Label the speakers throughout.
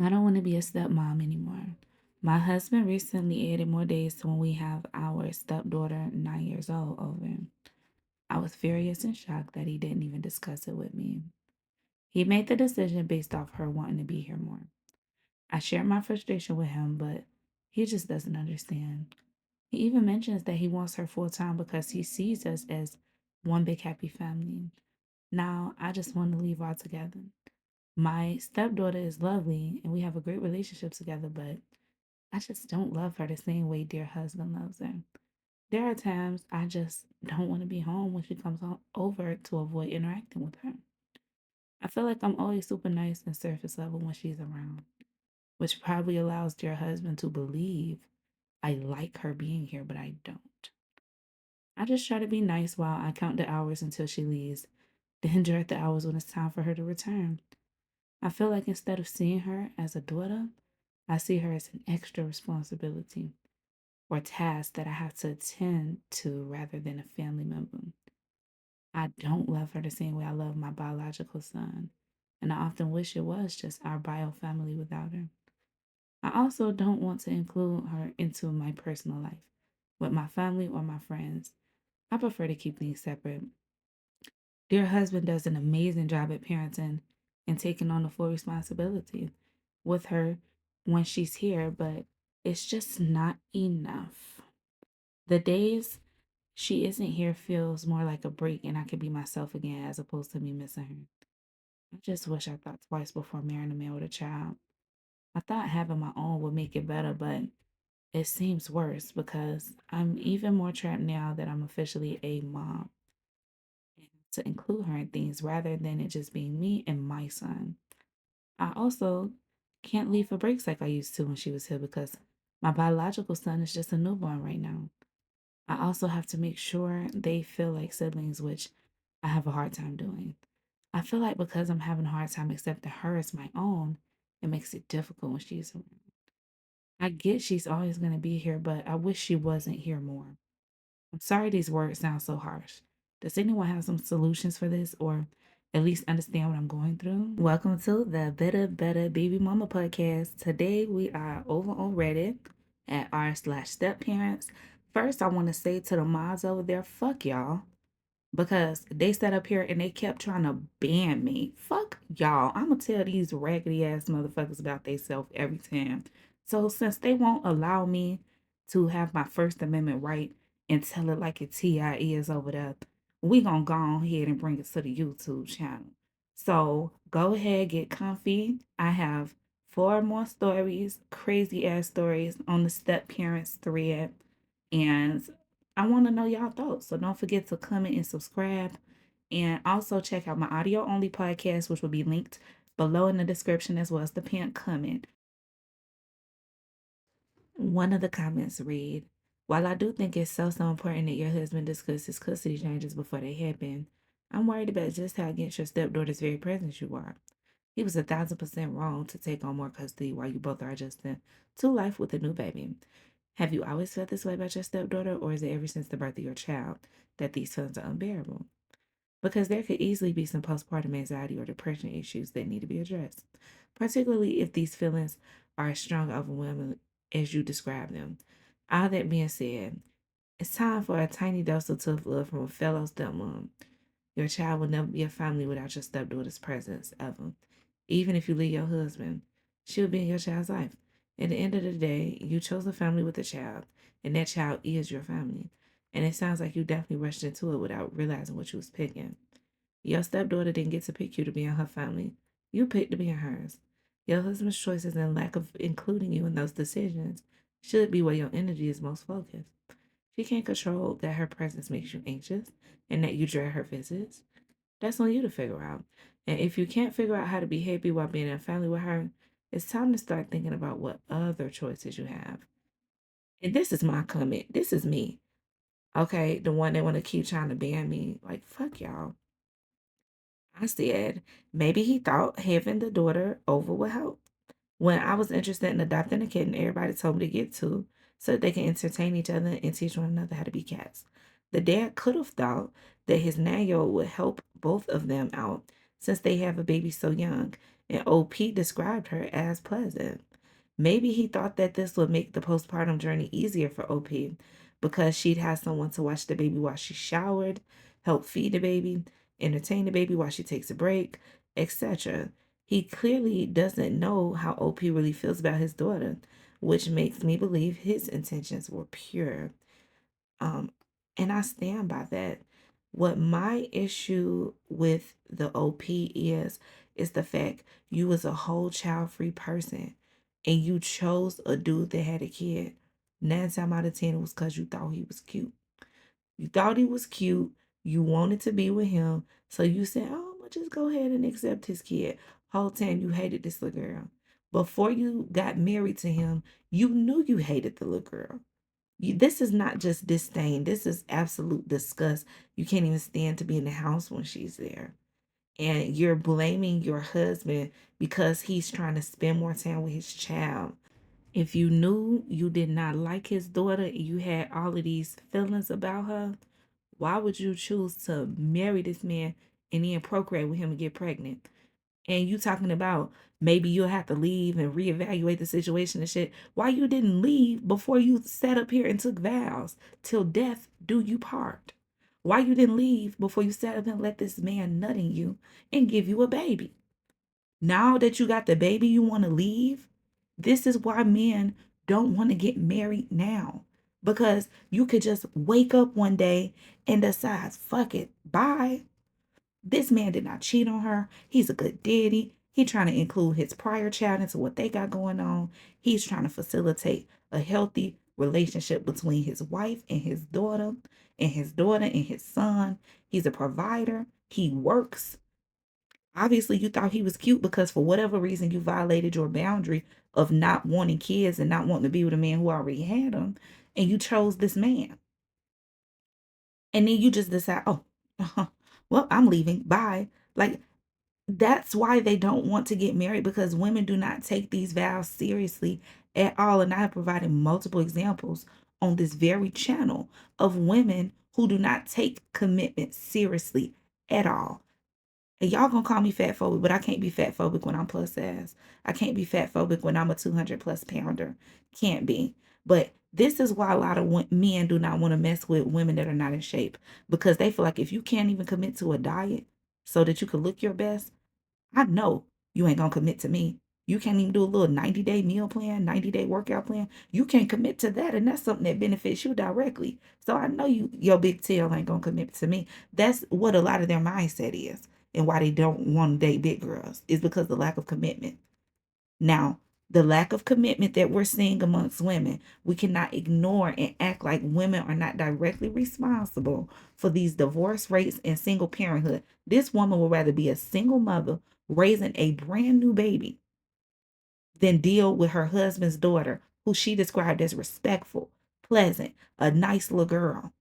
Speaker 1: I don't want to be a stepmom anymore. My husband recently added more days to when we have our stepdaughter 9 years old over. I was furious and shocked that he didn't even discuss it with me. He made the decision based off her wanting to be here more. I shared my frustration with him, but he just doesn't understand. He even mentions that he wants her full time because he sees us as one big happy family. Now, I just want to leave altogether. My stepdaughter is lovely and we have a great relationship together, but I just don't love her the same way dear husband loves her. There are times I just don't want to be home when she comes over to avoid interacting with her. I feel like I'm always super nice and surface level when she's around, which probably allows dear husband to believe I like her being here, but I don't. I just try to be nice while I count the hours until she leaves, then direct the hours when it's time for her to return. I feel like instead of seeing her as a daughter, I see her as an extra responsibility or task that I have to attend to rather than a family member. I don't love her the same way I love my biological son, and I often wish it was just our bio family without her. I also don't want to include her into my personal life with my family or my friends. I prefer to keep things separate. Dear husband does an amazing job at parenting and taking on the full responsibility with her when she's here, but it's just not enough. The days she isn't here feels more like a break and I can be myself again as opposed to me missing her. I just wish I thought twice before marrying a man with a child. I thought having my own would make it better, but it seems worse because I'm even more trapped now that I'm officially a mom to include her in things rather than it just being me and my son. I also can't leave for breaks like I used to when she was here because my biological son is just a newborn right now. I also have to make sure they feel like siblings, which I have a hard time doing. I feel like because I'm having a hard time accepting her as my own, it makes it difficult when she's around. I get she's always going to be here, but I wish she wasn't here more. I'm sorry these words sound so harsh. Does anyone have some solutions for this or at least understand what I'm going through? Welcome to the Better Baby Mama podcast. Today we are over on Reddit at r/step parents. First, I want to say to the mods over there, fuck y'all. Because they sat up here and they kept trying to ban me. Fuck y'all. I'ma tell these raggedy ass motherfuckers about themselves every time. So since they won't allow me to have my First Amendment right and tell it like it TI is over there, we gonna go on ahead and bring it to the YouTube channel. So go ahead, get comfy. I have 4 more stories, crazy ass stories on the step parents thread. And I want to know y'all thoughts. So don't forget to comment and subscribe. And also check out my audio only podcast, which will be linked below in the description as well as the pinned comment. One of the comments read, while I do think it's so important that your husband discusses custody changes before they happen, I'm worried about just how against your stepdaughter's very presence you are. He was 1,000% wrong to take on more custody while you both are adjusting to life with a new baby. Have you always felt this way about your stepdaughter, or is it ever since the birth of your child that these feelings are unbearable? Because there could easily be some postpartum anxiety or depression issues that need to be addressed, particularly if these feelings are as strong, overwhelming as you describe them. All that being said, it's time for a tiny dose of tough love from a fellow stepmom. Your child will never be a family without your stepdaughter's presence, ever. Even if you leave your husband, she'll be in your child's life. At the end of the day, you chose a family with a child, and that child is your family. And it sounds like you definitely rushed into it without realizing what you was picking. Your stepdaughter didn't get to pick you to be in her family. You picked to be in hers. Your husband's choices and lack of including you in those decisions should be where your energy is most focused. She can't control that her presence makes you anxious and that you dread her visits. That's on you to figure out. And if you can't figure out how to be happy while being in a family with her, it's time to start thinking about what other choices you have. And this is my comment. This is me. Okay, the one that want to keep trying to ban me. Like, fuck y'all. I said, maybe he thought having the daughter over would help. When I was interested in adopting a kitten, everybody told me to get two so that they can entertain each other and teach one another how to be cats. The dad could have thought that his 9-year-old would help both of them out since they have a baby so young and OP described her as pleasant. Maybe he thought that this would make the postpartum journey easier for OP because she'd have someone to watch the baby while she showered, help feed the baby, entertain the baby while she takes a break, etc. He clearly doesn't know how OP really feels about his daughter, which makes me believe his intentions were pure. Um, and I stand by that. What my issue with the OP is the fact you was a whole child-free person and you chose a dude that had a kid. 9 times out of 10 it was because you thought he was cute. You thought he was cute. You wanted to be with him. So you said, oh, I'm gonna just go ahead and accept his kid. Whole time you hated this little girl. Before you got married to him, you knew you hated the little girl. This is not just disdain. This is absolute disgust. You can't even stand to be in the house when she's there. And you're blaming your husband because he's trying to spend more time with his child. If you knew you did not like his daughter and you had all of these feelings about her, why would you choose to marry this man and then procreate with him and get pregnant? And you talking about maybe you'll have to leave and reevaluate the situation and shit. Why you didn't leave before you sat up here and took vows till death do you part? Why you didn't leave before you sat up and let this man nut in you and give you a baby? Now that you got the baby, you want to leave? This is why men don't want to get married now. Because you could just wake up one day and decide, fuck it, bye. This man did not cheat on her. He's a good daddy. He's trying to include his prior child into what they got going on. He's trying to facilitate a healthy relationship between his wife and his daughter, and his daughter and his son. He's a provider. He works. Obviously, you thought he was cute because for whatever reason you violated your boundary of not wanting kids and not wanting to be with a man who already had them, and you chose this man. And then you just decide, oh, well, I'm leaving. Bye. Like, that's why they don't want to get married, because women do not take these vows seriously at all. And I have provided multiple examples on this very channel of women who do not take commitment seriously at all. And y'all gonna call me fat phobic, but I can't be fat phobic when I'm plus size. I can't be fat phobic when I'm a 200 plus pounder. Can't be. But this is why a lot of men do not want to mess with women that are not in shape, because they feel like if you can't even commit to a diet so that you can look your best, I know you ain't gonna commit to me. You can't even do a little 90-day meal plan, 90-day workout plan. You can't commit to that, and that's something that benefits you directly. So I know your big tail ain't gonna commit to me. That's what a lot of their mindset is, and why they don't want to date big girls is because of the lack of commitment. Now, the lack of commitment that we're seeing amongst women, we cannot ignore and act like women are not directly responsible for these divorce rates and single parenthood. This woman would rather be a single mother raising a brand new baby than deal with her husband's daughter, who she described as respectful, pleasant, a nice little girl.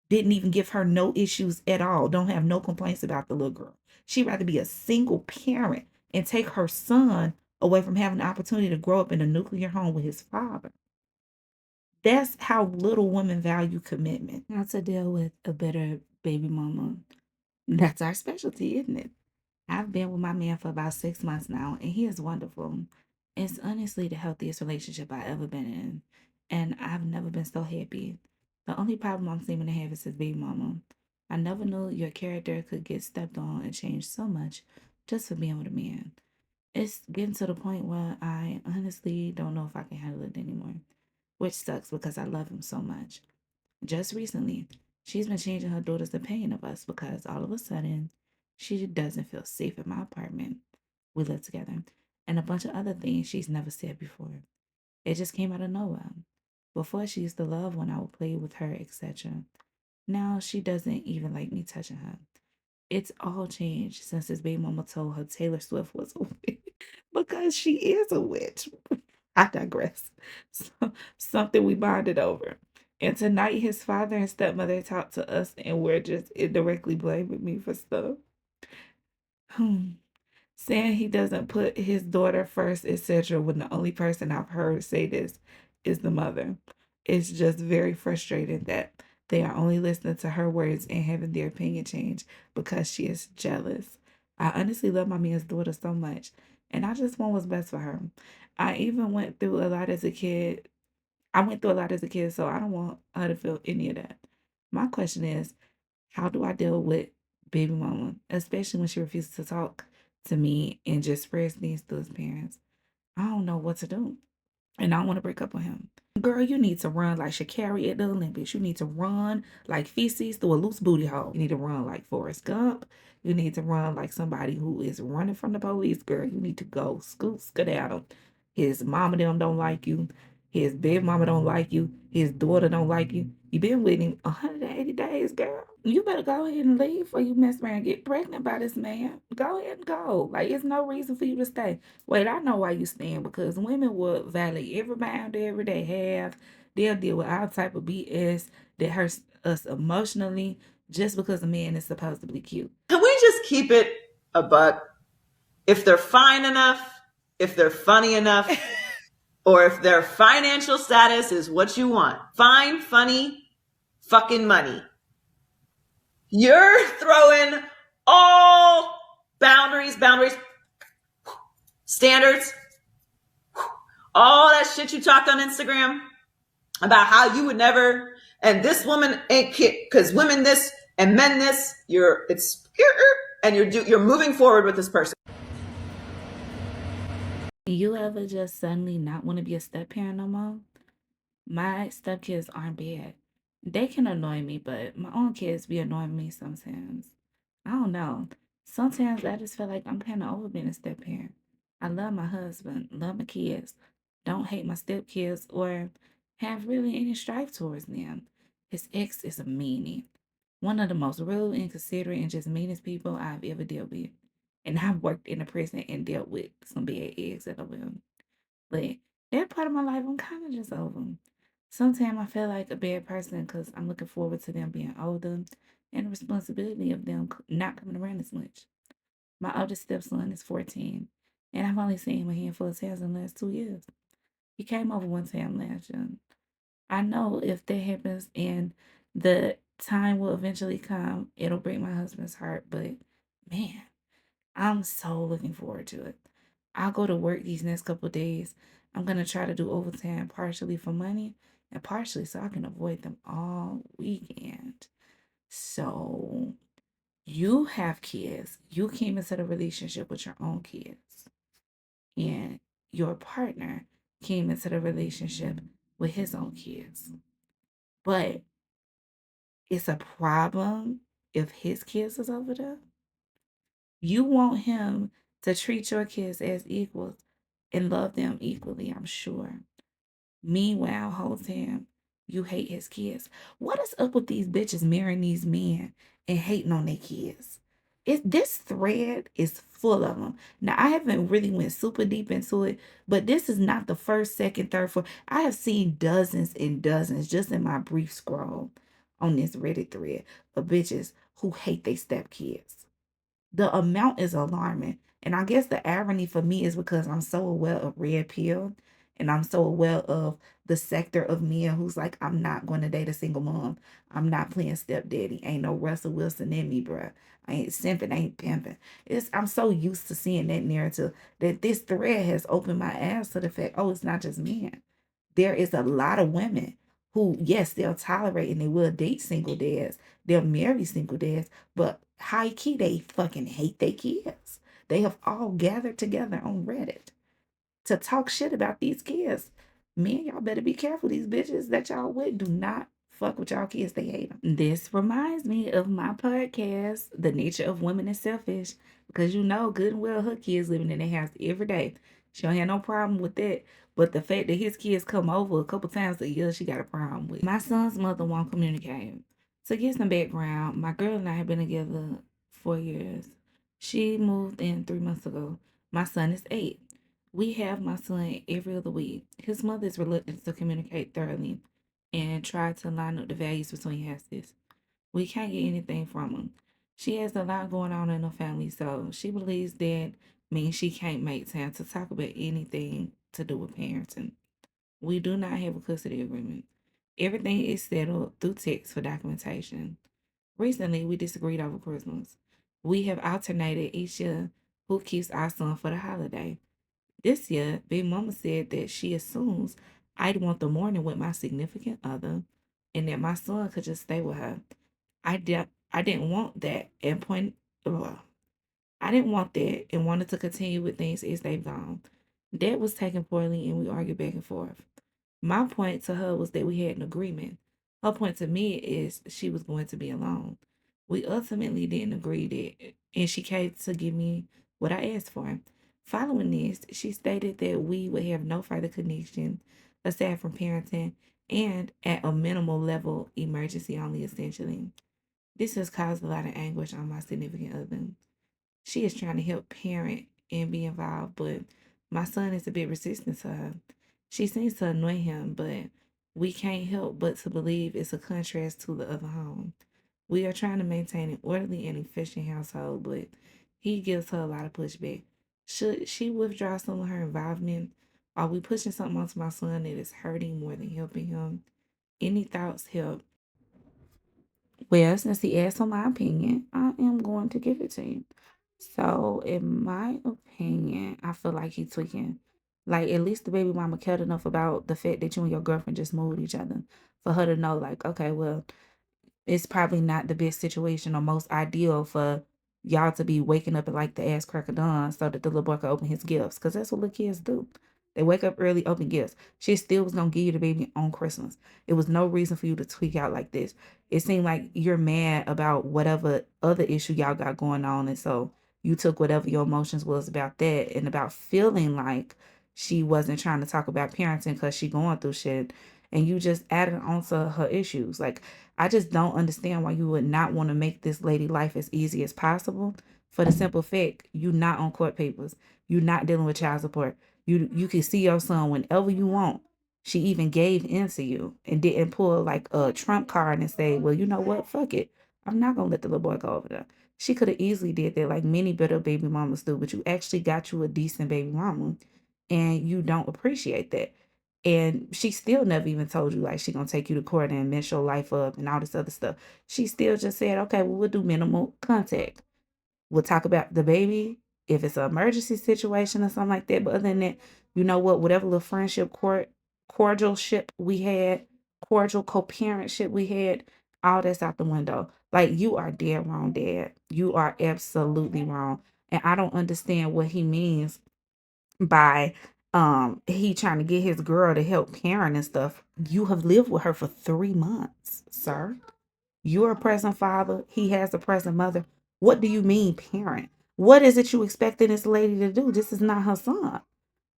Speaker 1: Didn't even give her no issues at all. Don't have no complaints about the little girl. She'd rather be a single parent and take her son away from having the opportunity to grow up in a nuclear home with his father. That's how little women value commitment. How to deal with a better baby mama. That's our specialty, isn't it? I've been with my man for about 6 months now, and he is wonderful. It's honestly the healthiest relationship I've ever been in, and I've never been so happy. The only problem I'm seeming to have is his baby mama. I never knew your character could get stepped on and change so much just for being with a man. It's getting to the point where I honestly don't know if I can handle it anymore, which sucks because I love him so much. Just recently, she's been changing her daughter's opinion of us because all of a sudden, she doesn't feel safe in my apartment. We live together, and a bunch of other things she's never said before. It just came out of nowhere. Before, she used to love when I would play with her, etc. Now, she doesn't even like me touching her. It's all changed since his baby mama told her Taylor Swift was a witch because she is a witch. I digress. So, something we bonded over. And tonight, his father and stepmother talked to us, and we're just indirectly blaming me for stuff. Saying he doesn't put his daughter first, etc., when the only person I've heard say this is the mother. It's just very frustrating that they are only listening to her words and having their opinion change because she is jealous. I honestly love my man's daughter so much, and I just want what's best for her. I even went through a lot as a kid. I went through a lot as a kid, so I don't want her to feel any of that. My question is, how do I deal with baby mama, especially when she refuses to talk to me and just spreads things to his parents? I don't know what to do. And I want to break up with him. Girl, you need to run like Sha'Carri at the Olympics. You need to run like feces through a loose booty hole. You need to run like Forrest Gump. You need to run like somebody who is running from the police. Girl, you need to go skedaddle. His mama them don't like you. His baby mama don't like you. His daughter don't like you. You been with him 180 days, girl. You better go ahead and leave before you mess around and get pregnant by this man. Go ahead and go. Like, it's no reason for you to stay. Wait, I know why you staying, because women will value every boundary they have. They'll deal with all type of BS that hurts us emotionally just because a man is supposed to be cute.
Speaker 2: Can we just keep it a buck? If they're fine enough, if they're funny enough, or if their financial status is what you want, fine, funny, fucking money, you're throwing all boundaries, standards, all that shit you talked on Instagram about how you would never, and this woman ain't because women this and men this, you're moving forward with this person.
Speaker 1: You ever just suddenly not want to be a step parent no more? My stepkids aren't bad. They can annoy me, but my own kids be annoying me sometimes. I don't know. Sometimes I just feel like I'm kind of over being a step parent. I love my husband, love my kids, don't hate my stepkids or have really any strife towards them. His ex is a meanie. One of the most rude, inconsiderate, and just meanest people I've ever dealt with. And I've worked in a prison and dealt with some bad eggs that I will. But that part of my life, I'm kind of just over. Sometimes I feel like a bad person because I'm looking forward to them being older and the responsibility of them not coming around as much. My oldest stepson is 14, and I've only seen him a handful of times in the last 2 years. He came over one time last year. I know if that happens and the time will eventually come, it'll break my husband's heart, but man, I'm so looking forward to it. I'll go to work these next couple of days. I'm gonna try to do overtime partially for money and partially so I can avoid them all weekend. So you have kids. You came into the relationship with your own kids. And your partner came into the relationship with his own kids. But it's a problem if his kids is over there. You want him to treat your kids as equals and love them equally, I'm sure. Meanwhile, whole time, you hate his kids. What is up with these bitches marrying these men and hating on their kids? This thread is full of them. Now, I haven't really went super deep into it, but this is not the first, second, third, fourth. I have seen dozens and dozens just in my brief scroll on this Reddit thread of bitches who hate their stepkids. The amount is alarming. And I guess the irony for me is because I'm so aware of red pill and I'm so aware of the sector of men who's like, I'm not going to date a single mom. I'm not playing stepdaddy. Ain't no Russell Wilson in me, bruh. I ain't simping, I ain't pimping. I'm so used to seeing that narrative that this thread has opened my eyes to the fact, oh, it's not just men. There is a lot of women who, yes, they'll tolerate and they will date single dads. They'll marry single dads, but high key, they fucking hate their kids. They have all gathered together on Reddit to talk shit about these kids. Men, y'all better be careful. These bitches that y'all with do not fuck with y'all kids. They hate them. This reminds me of my podcast, The Nature of Women is Selfish, because you know good and well her kids living in their house every day. She don't have no problem with that. But the fact that his kids come over a couple times a year, she got a problem with. My son's mother won't communicate. To give some background, my girl and I have been together 4 years. She moved in 3 months ago. My son is 8. We have my son every other week. His mother is reluctant to communicate thoroughly and try to line up the values between houses. We can't get anything from him. She has a lot going on in her family, so she believes that means she can't make time to talk about anything to do with parenting. We do not have a custody agreement. Everything is settled through text for documentation. Recently, we disagreed over Christmas. We have alternated each year who keeps our son for the holiday. This year, Big Mama said that she assumes I'd want the morning with my significant other and that my son could just stay with her. I didn't want that and ugh, I didn't want that and wanted to continue with things as they've gone. Dad was taken poorly and we argued back and forth. My point to her was that we had an agreement. Her point to me is she was going to be alone. We ultimately didn't agree that, and she came to give me what I asked for. Following this, she stated that we would have no further connection aside from parenting and at a minimal level, emergency only essentially. This has caused a lot of anguish on my significant other. She is trying to help parent and be involved, but my son is a bit resistant to her. She seems to annoy him, but we can't help but to believe it's a contrast to the other home. We are trying to maintain an orderly and efficient household, but he gives her a lot of pushback. Should she withdraw some of her involvement? Are we pushing something onto my son that is hurting more than helping him? Any thoughts help? Well, since he asked for my opinion, I am going to give it to you. So, in my opinion, I feel like he's tweaking. Like, at least the baby mama cared enough about the fact that you and your girlfriend just moved each other for her to know, like, okay, well, it's probably not the best situation or most ideal for y'all to be waking up at like the ass crack of dawn so that the little boy can open his gifts. Because that's what little kids do. They wake up early, open gifts. She still was going to give you the baby on Christmas. It was no reason for you to tweak out like this. It seemed like you're mad about whatever other issue y'all got going on. And so you took whatever your emotions was about that and about feeling like she wasn't trying to talk about parenting because she going through shit. And you just added onto her issues. Like, I just don't understand why you would not want to make this lady life as easy as possible. For the simple fact, you not on court papers. You not dealing with child support. You can see your son whenever you want. She even gave in to you and didn't pull like a trump card and say, well, you know what? Fuck it. I'm not gonna let the little boy go over there. She could have easily did that like many better baby mamas do, but you actually got you a decent baby mama and you don't appreciate that. And she still never even told you like she gonna take you to court and mess your life up and all this other stuff. She still just said, okay, well, we'll do minimal contact. We'll talk about the baby if it's an emergency situation or something like that. But other than that, you know what? Whatever little friendship, cordialship we had, cordial co-parentship we had, all that's out the window. Like you are dead wrong, Dad. You are absolutely wrong, and I don't understand what he means by he trying to get his girl to help parent and stuff. You have lived with her for 3 months, sir. You're a present father. He has a present mother. What do you mean, parent? What is it you expecting this lady to do? This is not her son.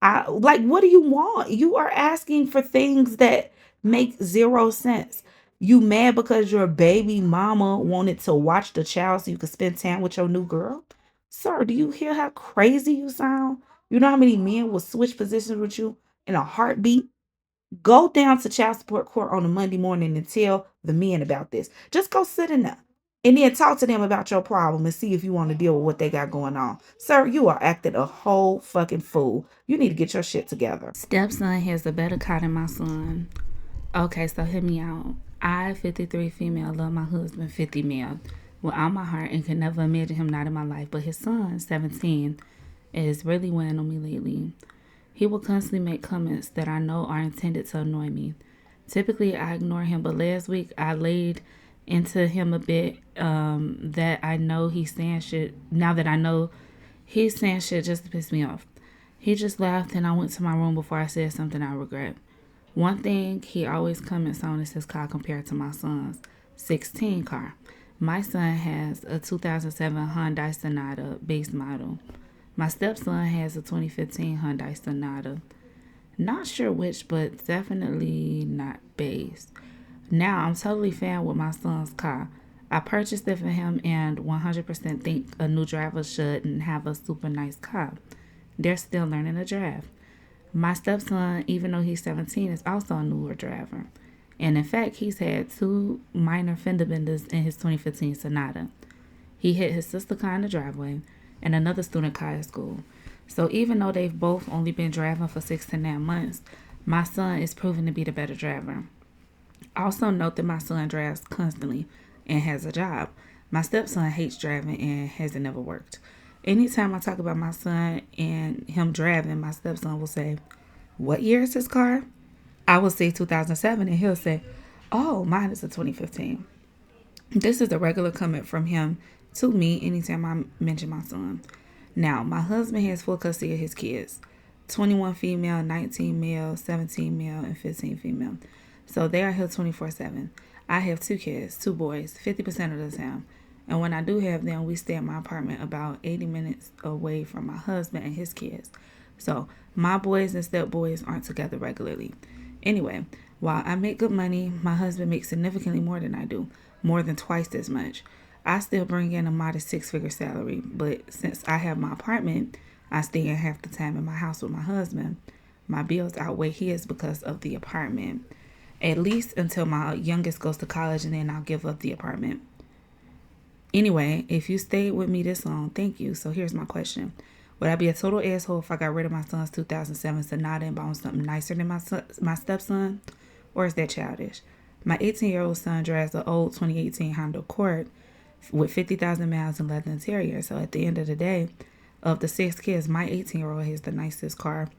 Speaker 1: I like what do you want? You are asking for things that make zero sense. You mad because your baby mama wanted to watch the child so you could spend time with your new girl? Sir, do you hear how crazy you sound? You know how many men will switch positions with you in a heartbeat? Go down to child support court on a Monday morning and tell the men about this. Just go sit in there and then talk to them about your problem and see if you want to deal with what they got going on. Sir, you are acting a whole fucking fool. You need to get your shit together. Stepson has a better car than my son. Okay, so hear me out. I, 53 female, love my husband, 50 male, with all my heart and can never imagine him not in my life. But his son, 17, is really weighing on me lately. He will constantly make comments that I know are intended to annoy me. Typically, I ignore him, but last week I laid into him a bit that I know he's saying shit. Now that I know he's saying shit just to piss me off. He just laughed and I went to my room before I said something I regret. One thing he always comments on is his car compared to my son's 16 car. My son has a 2007 Hyundai Sonata base model. My stepson has a 2015 Hyundai Sonata. Not sure which, but definitely not base. Now I'm totally fine with my son's car. I purchased it for him and 100% think a new driver should and have a super nice car. They're still learning to drive. My stepson, even though he's 17, is also a newer driver. And in fact, he's had 2 minor fender benders in his 2015 Sonata. He hit his sister car in the driveway and another student car at school. So even though they've both only been driving for 6 to 9 months, my son is proven to be the better driver. Also note that my son drives constantly and has a job. My stepson hates driving and hasn't never worked. Anytime I talk about my son and him driving, my stepson will say, "What year is his car?" I will say 2007, and he'll say, "Oh, mine is a 2015." This is a regular comment from him to me anytime I mention my son. Now, my husband has full custody of his kids: 21 female, 19 male, 17 male, and 15 female. So they are here 24/7. I have two kids, two boys, 50% of the time. And when I do have them, we stay at my apartment about 80 minutes away from my husband and his kids. So my boys and step boys aren't together regularly. Anyway, while I make good money, my husband makes significantly more than I do, more than twice as much. I still bring in a modest six-figure salary, but since I have my apartment, I stay in half the time in my house with my husband. My bills outweigh his because of the apartment. At least until my youngest goes to college, and then I'll give up the apartment. Anyway, if you stayed with me this long, thank you. So here's my question. Would I be a total asshole if I got rid of my son's 2007 Sonata and bought him something nicer than my stepson? Or is that childish? My 18-year-old son drives an old 2018 Honda Accord with 50,000 miles and leather interior. So at the end of the day, of the 6 kids, my 18-year-old has the nicest car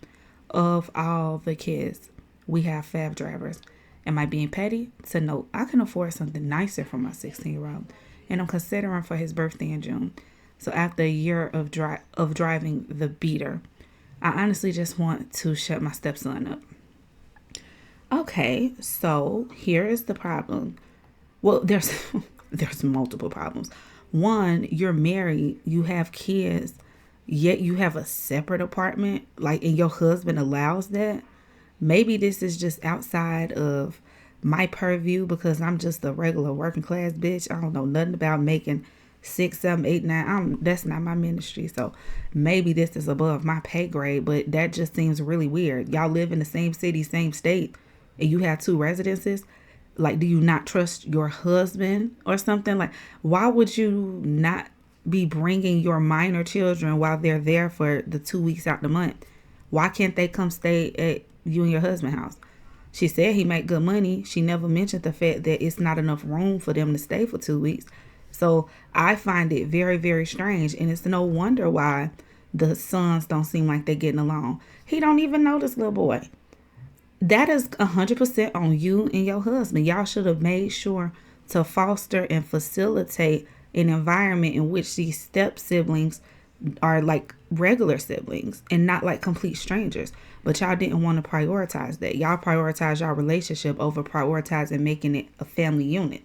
Speaker 1: of all the kids. We have 5 drivers. Am I being petty? To note, I can afford something nicer for my 16-year-old, and I'm considering for his birthday in June. So after a year of driving the beater, I honestly just want to shut my stepson up. Okay, so here is the problem. Well, there's there's multiple problems. One, you're married, you have kids, yet you have a separate apartment, like, and your husband allows that. Maybe this is just outside of my purview because I'm just a regular working class bitch. I don't know nothing about making 6, 7, 8, 9. That's not my ministry. So maybe this is above my pay grade, but that just seems really weird. Y'all live in the same city, same state, and you have 2 residences. Like, do you not trust your husband or something? Like, why would you not be bringing your minor children while they're there for the 2 weeks out the month? Why can't they come stay at you and your husband's house? She said he make good money. She never mentioned the fact that it's not enough room for them to stay for 2 weeks. So I find it very, very strange. And it's no wonder why the sons don't seem like they're getting along. He don't even know this little boy. That is 100% on you and your husband. Y'all should have made sure to foster and facilitate an environment in which these step siblings are like regular siblings and not like complete strangers. But y'all didn't want to prioritize that. Y'all prioritize y'all relationship over prioritizing making it a family unit.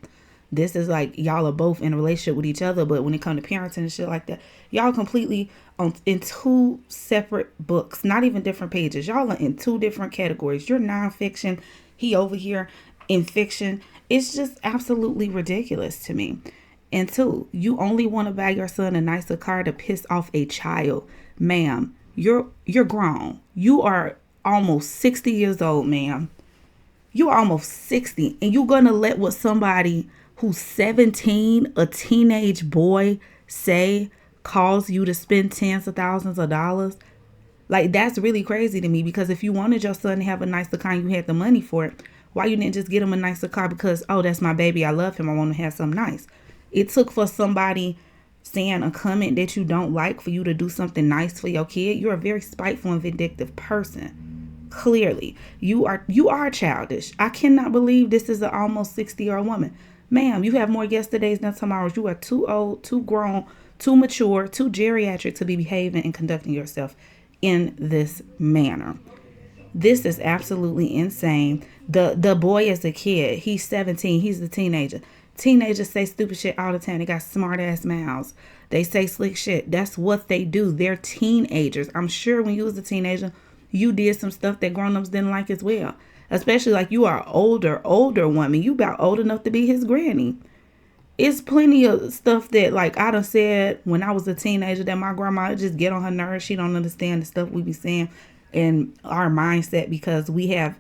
Speaker 1: This is like y'all are both in a relationship with each other, but when it comes to parenting and shit like that, y'all completely in 2 separate books, not even different pages. Y'all are in 2 different categories. You're nonfiction, he over here in fiction. It's just absolutely ridiculous to me. And 2, you only want to buy your son a nicer car to piss off a child. Ma'am, you're grown. You are almost 60 years old, ma'am. You are almost 60, and you're going to let what somebody who's 17, a teenage boy, say cause you to spend tens of thousands of dollars? Like, that's really crazy to me, because if you wanted your son to have a nicer car and you had the money for it, why you didn't just get him a nicer car because, oh, that's my baby, I love him, I want to have something nice? It took for somebody saying a comment that you don't like for you to do something nice for your kid. You're a very spiteful and vindictive person. Clearly, you are childish. I cannot believe this is an almost 60-year-old woman. Ma'am, you have more yesterdays than tomorrows. You are too old, too grown, too mature, too geriatric to be behaving and conducting yourself in this manner. This is absolutely insane. The boy is a kid. He's 17. He's a teenager. Teenagers say stupid shit all the time. They got smart ass mouths. They say slick shit. That's what they do. They're teenagers. I'm sure when you was a teenager, you did some stuff that grown-ups didn't like as well. Especially like you are older woman. You about old enough to be his granny. It's plenty of stuff that like I done said when I was a teenager that my grandma just get on her nerves. She don't understand the stuff we be saying in our mindset because we have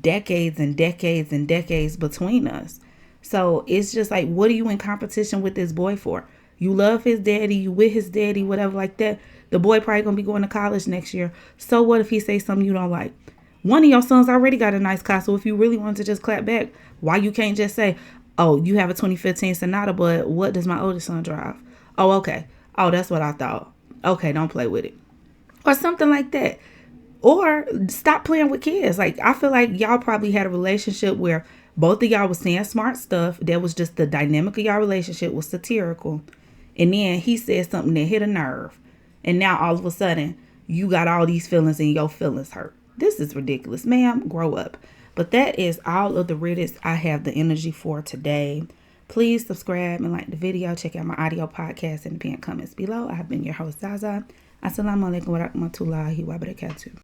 Speaker 1: decades and decades and decades between us. So it's just like, what are you in competition with this boy for? You love his daddy, you with his daddy, whatever like that. The boy probably gonna be going to college next year. So what if he say something you don't like? One of your sons already got a nice car, so if you really want to just clap back, why you can't just say, Oh, you have a 2015 Sonata, but what does my oldest son drive? Oh, okay. Oh, that's what I thought. Okay, don't play with it. Or something like that. Or stop playing with kids. Like, I feel like y'all probably had a relationship where both of y'all was saying smart stuff. That was just the dynamic of y'all relationship was satirical. And then he said something that hit a nerve. And now all of a sudden, you got all these feelings and your feelings hurt. This is ridiculous. Ma'am, grow up. But that is all of the Reddits I have the energy for today. Please subscribe and like the video. Check out my audio podcast in the pinned comments below. I've been your host, Zaza. Assalamu alaikum wa rahmatullahi wa barakatuh.